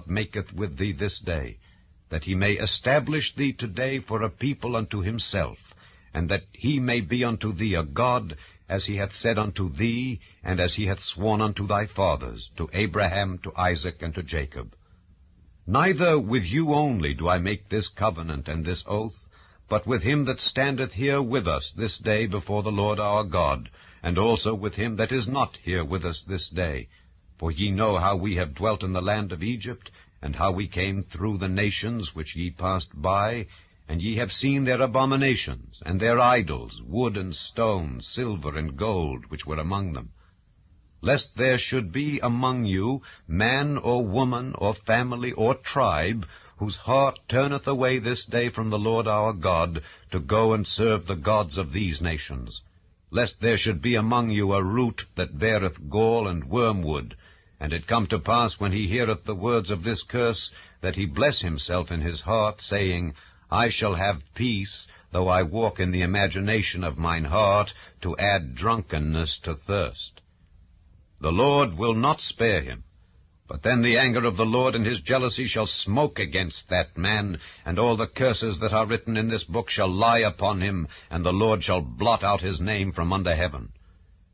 God maketh with thee this day, that he may establish thee today for a people unto himself, and that he may be unto thee a God, as he hath said unto thee, and as he hath sworn unto thy fathers, to Abraham, to Isaac, and to Jacob. Neither with you only do I make this covenant and this oath, but with him that standeth here with us this day before the Lord our God, and also with him that is not here with us this day. For ye know how we have dwelt in the land of Egypt, and how we came through the nations which ye passed by, and ye have seen their abominations, and their idols, wood and stone, silver and gold, which were among them. Lest there should be among you man or woman or family or tribe, whose heart turneth away this day from the Lord our God, to go and serve the gods of these nations. Lest there should be among you a root that beareth gall and wormwood, and it come to pass, when he heareth the words of this curse, that he bless himself in his heart, saying, I shall have peace, though I walk in the imagination of mine heart, to add drunkenness to thirst. The Lord will not spare him, but then the anger of the Lord and his jealousy shall smoke against that man, and all the curses that are written in this book shall lie upon him, and the Lord shall blot out his name from under heaven.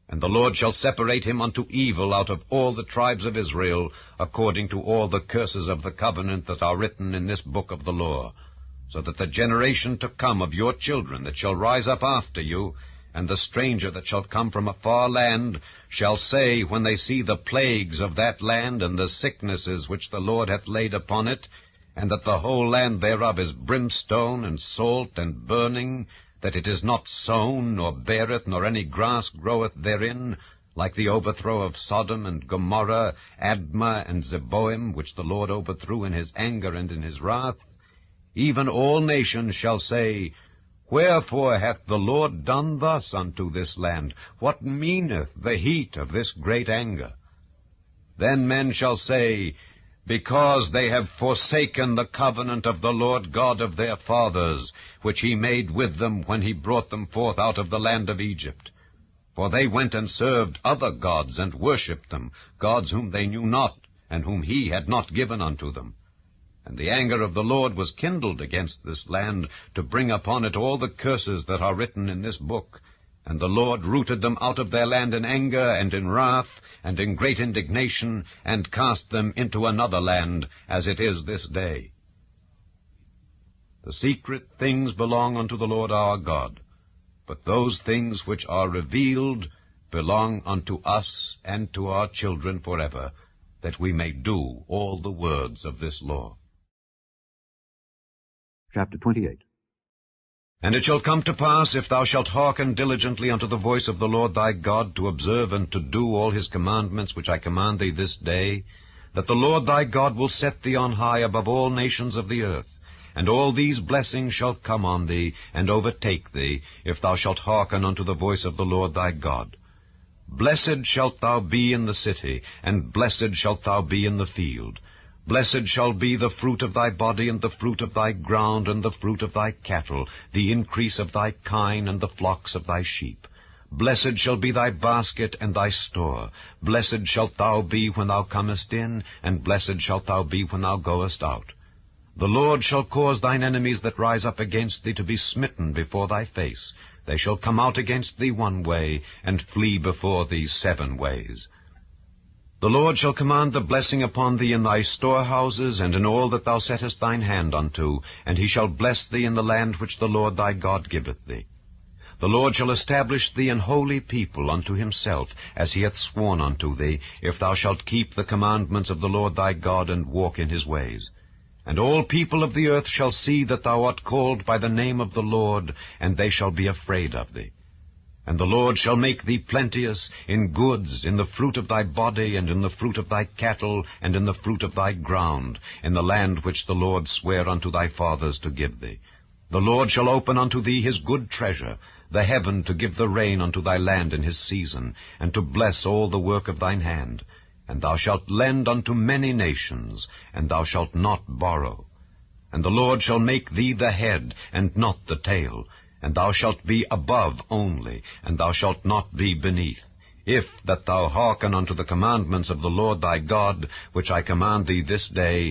And the Lord shall separate him unto evil out of all the tribes of Israel, according to all the curses of the covenant that are written in this book of the law, so that the generation to come of your children that shall rise up after you, and the stranger that shall come from a far land, shall say, when they see the plagues of that land, and the sicknesses which the Lord hath laid upon it, and that the whole land thereof is brimstone, and salt, and burning, that it is not sown, nor beareth, nor any grass groweth therein, like the overthrow of Sodom and Gomorrah, Admah and Zeboim, which the Lord overthrew in his anger and in his wrath, even all nations shall say, Wherefore hath the Lord done thus unto this land? What meaneth the heat of this great anger? Then men shall say, Because they have forsaken the covenant of the Lord God of their fathers, which he made with them when he brought them forth out of the land of Egypt. For they went and served other gods, and worshipped them, gods whom they knew not, and whom he had not given unto them. And the anger of the Lord was kindled against this land, to bring upon it all the curses that are written in this book. And the Lord rooted them out of their land in anger, and in wrath, and in great indignation, and cast them into another land, as it is this day. The secret things belong unto the Lord our God, but those things which are revealed belong unto us and to our children forever, that we may do all the words of this law. Chapter 28. And it shall come to pass, if thou shalt hearken diligently unto the voice of the Lord thy God, to observe and to do all his commandments which I command thee this day, that the Lord thy God will set thee on high above all nations of the earth, and all these blessings shall come on thee, and overtake thee, if thou shalt hearken unto the voice of the Lord thy God. Blessed shalt thou be in the city, and blessed shalt thou be in the field. Blessed shall be the fruit of thy body, and the fruit of thy ground, and the fruit of thy cattle, the increase of thy kine, and the flocks of thy sheep. Blessed shall be thy basket and thy store. Blessed shalt thou be when thou comest in, and blessed shalt thou be when thou goest out. The Lord shall cause thine enemies that rise up against thee to be smitten before thy face. They shall come out against thee one way, and flee before thee 7 ways. The Lord shall command the blessing upon thee in thy storehouses, and in all that thou settest thine hand unto, and he shall bless thee in the land which the Lord thy God giveth thee. The Lord shall establish thee an holy people unto himself, as he hath sworn unto thee, if thou shalt keep the commandments of the Lord thy God, and walk in his ways. And all people of the earth shall see that thou art called by the name of the Lord, and they shall be afraid of thee. And the Lord shall make thee plenteous in goods, in the fruit of thy body, and in the fruit of thy cattle, and in the fruit of thy ground, in the land which the Lord sware unto thy fathers to give thee. The Lord shall open unto thee his good treasure, the heaven to give the rain unto thy land in his season, and to bless all the work of thine hand. And thou shalt lend unto many nations, and thou shalt not borrow. And the Lord shall make thee the head, and not the tail, and thou shalt be above only, and thou shalt not be beneath, if that thou hearken unto the commandments of the Lord thy God, which I command thee this day,